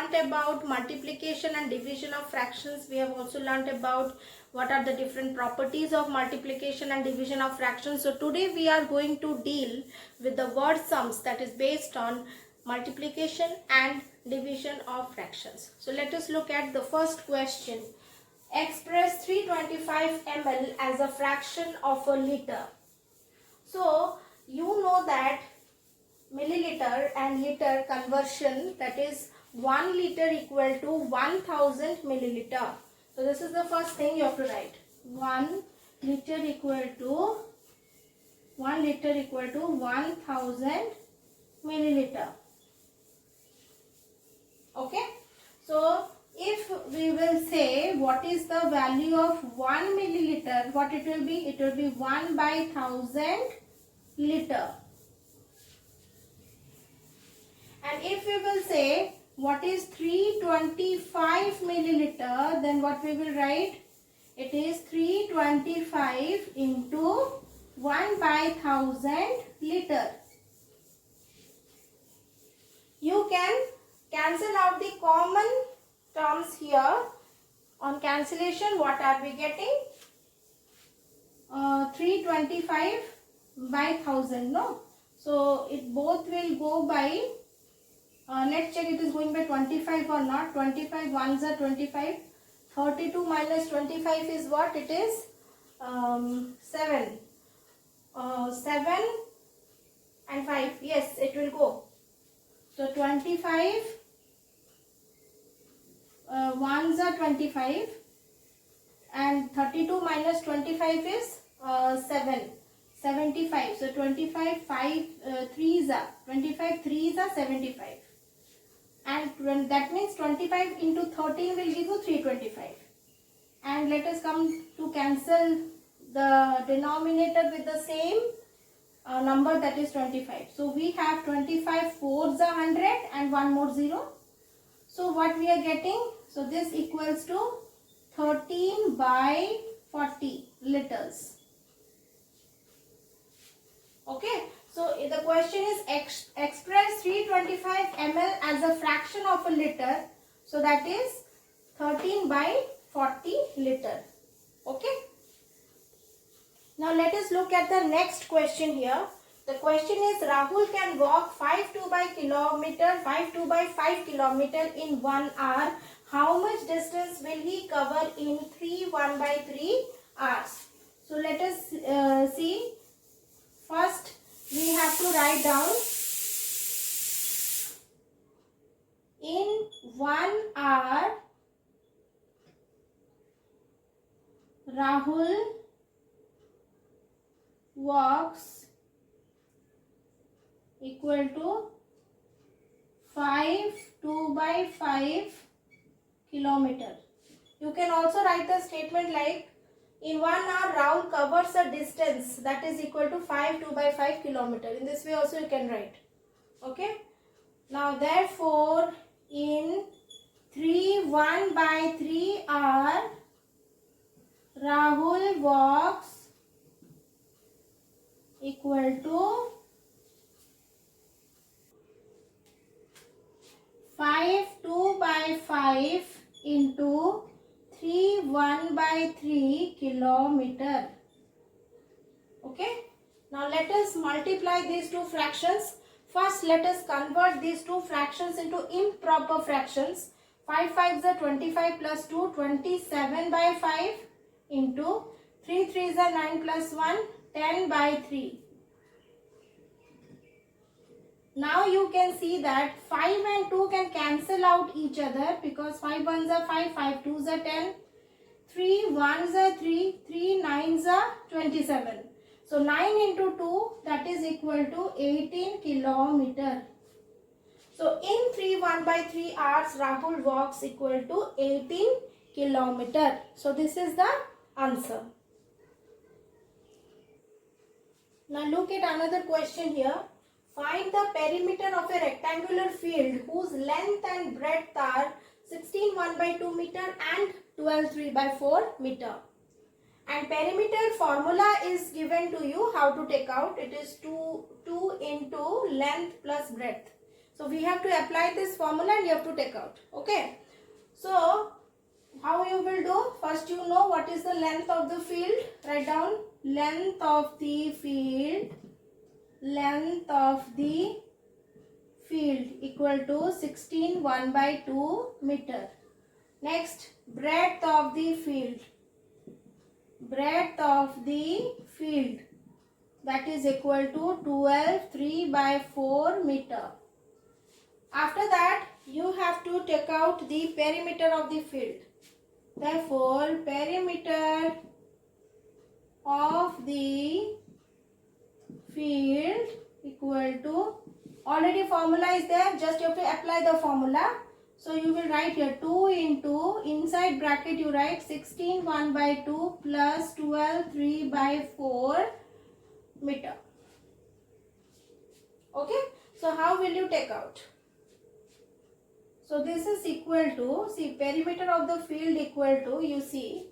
learnt about multiplication and division of fractions. We have also learnt about what are the different properties of multiplication and division of fractions. So today we are going to deal with the word sums, that is based on multiplication and division of fractions. So let us look at the first question. Express 325 ml as a fraction of a liter. So you know that milliliter and liter conversion, that is 1 liter equal to 1000 milliliter. So this is the first thing you have to write. 1 liter equal to 1000 milliliter. Okay. So if we will say what is the value of 1 milliliter, what it will be? It will be 1 by 1000 liter. And if we will say what is 325 milliliter, then what we will write? It is 325 into 1 by 1000 liter. You can cancel out the common terms here. On cancellation, what are we getting? 325 by 1000, no? So it both will go by, let's check it is going by 25 or not. 25 ones are 25. 32 minus 25 is what? It is 7. 7 and 5. Yes, it will go. So 25 ones are 25 and 32 minus 25 is 7. 75. So 25 3s are 25 3s are 75. And that means 25 into 13 will give you 325. And let us come to cancel the denominator with the same number, that is 25. So we have 25 4s are 100 and one more 0. So what we are getting? So this equals to 13 by 40 liters. Okay. So the question is express 325 ml as a fraction of a liter. So that is 13 by 40 liter. Okay. Now let us look at the next question here. The question is Rahul can walk 5 2 by 5 kilometer in 1 hour. How much distance will he cover in 1 by 3 hours? So let us see. First, we have to write down in 1 hour Rahul walks equal to 5 2 by 5 kilometer. You can also write the statement like in 1 hour Rahul covers a distance that is equal to 5 2 by 5 kilometer. In this way also you can write. Okay. Now therefore in 1 by 3 hour Rahul walks equal to 5 2 by 5 into 1 by 3 kilometer. Okay. Now let us multiply these two fractions. First let us convert these two fractions into improper fractions. 5 5s are 25 plus 2, 27 by 5 into 3 3s are 9 plus 1, 10 by 3. Now you can see that 5 and 2 can cancel out each other because 5 1s are 5, 5 2s are 10, 3 1s are 3, 3 9s are 27. So 9 into 2, that is equal to 18 kilometer. So in 1 by 3 hours Rahul walks equal to 18 kilometer. So this is the answer. Now look at another question here. Find the perimeter of a rectangular field whose length and breadth are 16 1 by 2 meter and 12 3 by 4 meter. And perimeter formula is given to you how to take out. It is 2 into length plus breadth. So we have to apply this formula and you have to take out. Okay. So how you will do? First you know what is the length of the field. Write down length of the field. Length of the field equal to 16 1 by 2 meter. Next, breadth of the field. Breadth of the field, that is equal to 12 3 by 4 meter. After that, you have to take out the perimeter of the field. Therefore, perimeter of the field equal to, already formula is there, just you have to apply the formula. So you will write here 2 into, inside bracket you write 16 1 by 2 plus 12 3 by 4 meter. Okay. So how will you take out? So this is equal to, see, perimeter of the field equal to, you see,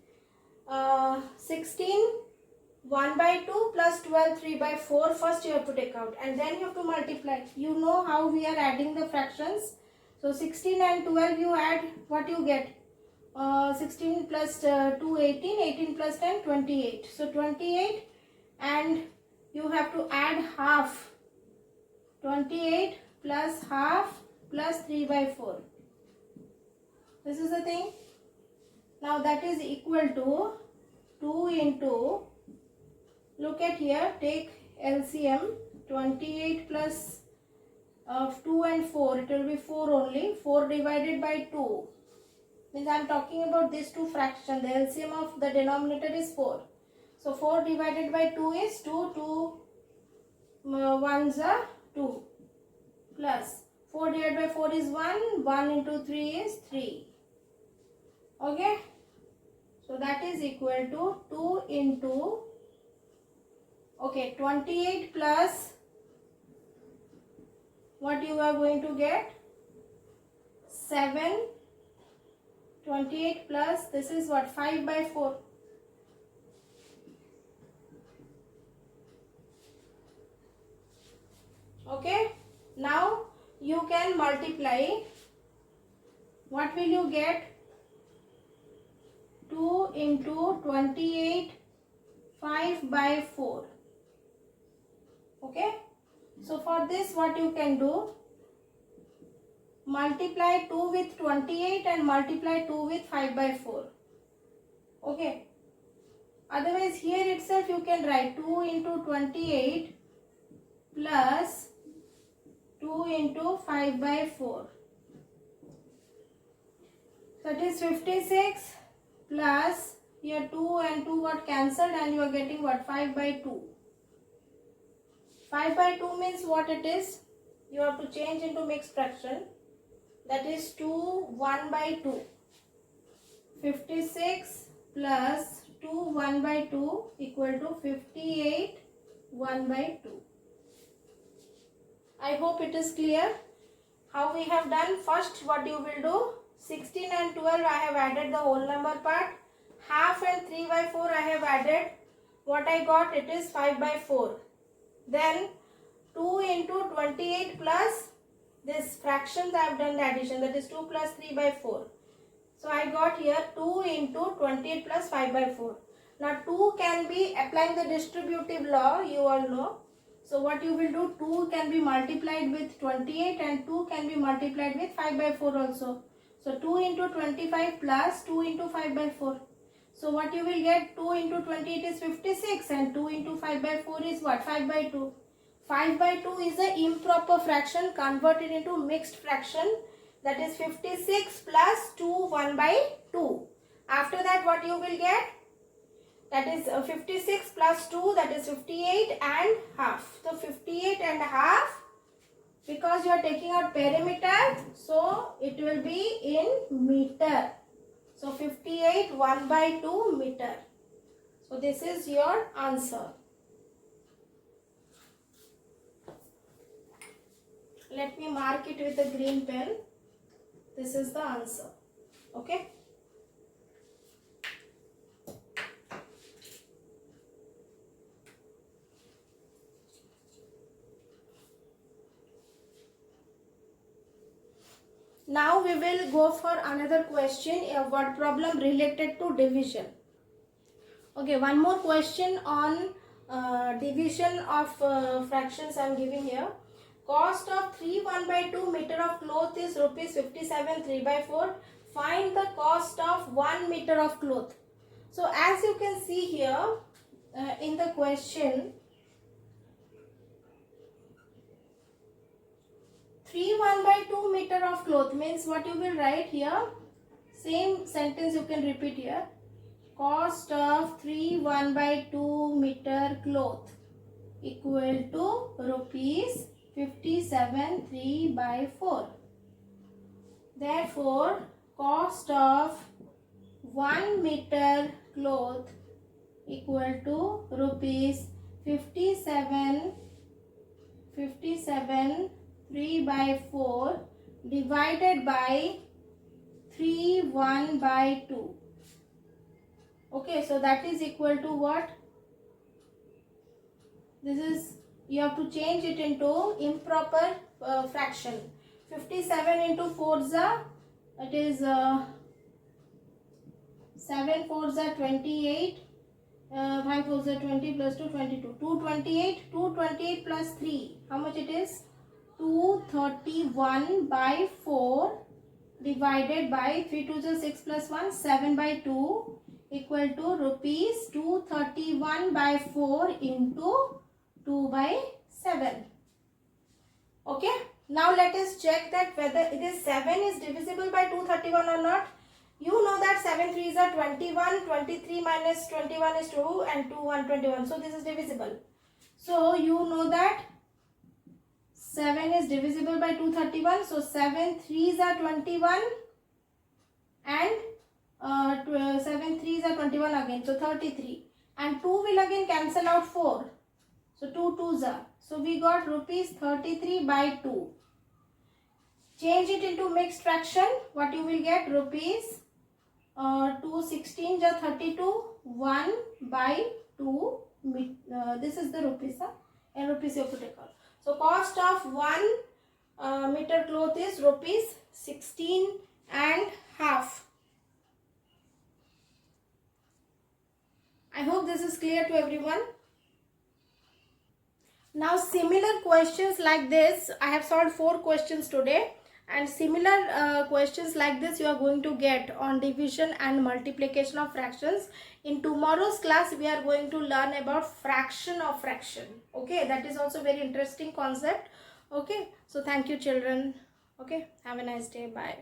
16 1 by 2 plus 12 3 by 4. First you have to take out and then you have to multiply. You know how we are adding the fractions. So 16 and 12 you add, what you get? 16 plus 2 18, 18 plus 10 28. So 28 and you have to add half. 28 plus half plus 3 by 4. This is the thing. Now that is equal to 2 into, look at here, take LCM, 28 plus 2 and 4, it will be 4 only. 4 divided by 2 means I am talking about these two fractions. The LCM of the denominator is 4. So 4 divided by 2 is 2, 2 1s are 2 plus 4 divided by 4 is 1, 1 into 3 is 3. Okay. So that is equal to 2 into, okay, 28 plus, what you are going to get? 7. 28 plus, this is what? 5 by 4. Okay. Now you can multiply. What will you get? 2 into 28, 5 by 4. Okay. So for this, what you can do? Multiply 2 with 28 and multiply 2 with 5 by 4. Okay. Otherwise, here itself you can write 2 into 28 plus 2 into 5 by 4. So it is 56 plus, here 2 and 2 got cancelled and you are getting what? 5 by 2. 5 by 2 means what it is? You have to change into mixed fraction. That is 2 1 by 2. 56 plus 2 1 by 2 equal to 58 1 by 2. I hope it is clear how we have done. First, what you will do? 16 and 12 I have added the whole number part. Half and 3 by 4 I have added. What I got? It is 5 by 4. Then 2 into 28 plus this fractions I have done the addition, that is 2 plus 3 by 4. So I got here 2 into 28 plus 5 by 4. Now 2 can be, applying the distributive law, you all know. So what you will do? 2 can be multiplied with 28 and 2 can be multiplied with 5 by 4 also. So 2 into 25 plus 2 into 5 by 4. So what you will get? 2 into 28 is 56 and 2 into 5 by 4 is what? 5 by 2. 5 by 2 is an improper fraction converted into mixed fraction, that is 56 plus 2 1 by 2. After that, what you will get? That is 56 plus 2, that is 58 and half. So 58 and half, because you are taking out perimeter, so it will be in meter. So 58 1 by 2 meter. So this is your answer. Let me mark it with a green pen. This is the answer. Okay. Now we will go for another question, a word problem related to division. Okay, one more question on division of fractions I am giving here. Cost of 3 1/2 meter of cloth is rupees 57 3/4. Find the cost of 1 meter of cloth. So as you can see here in the question, 3 1/2 meter of cloth means what you will write here. Same sentence you can repeat here. Cost of 3 1/2 meter cloth equal to rupees 57 3/4. Therefore, cost of 1 meter cloth equal to rupees 57 3/4 divided by 3 1/2. Okay, so that is equal to what? This is, you have to change it into improper fraction. 57 into 4 it is 7 4 28, 5 4 20 plus 2 22. 228 plus 3. How much it is? 231/4 divided by 3 2 6 plus 1 7/2 equal to rupees 231/4 into 2/7. Okay. Now let us check that whether it is 7 is divisible by 231 or not. You know that 7 3s are 21, 23 minus 21 is 2 and 2 1 21. So this is divisible. So you know that 7 is divisible by 231. So 7 3s are 21 and 7 3s are 21 again. So 33. And 2 will again cancel out 4. So 2 2s are. So we got rupees 33/2. Change it into mixed fraction. What you will get? Rupees 2 16 32. 1/2. This is the rupees. And rupees you have to take out. So cost of 1 meter cloth is rupees 16.5. I hope this is clear to everyone. Now similar questions like this, I have solved 4 questions today, and similar questions like this you are going to get on division and multiplication of fractions. In tomorrow's class we are going to learn about fraction of fraction. Okay, that is also very interesting concept. Okay, so thank you children. Okay, have a nice day. Bye.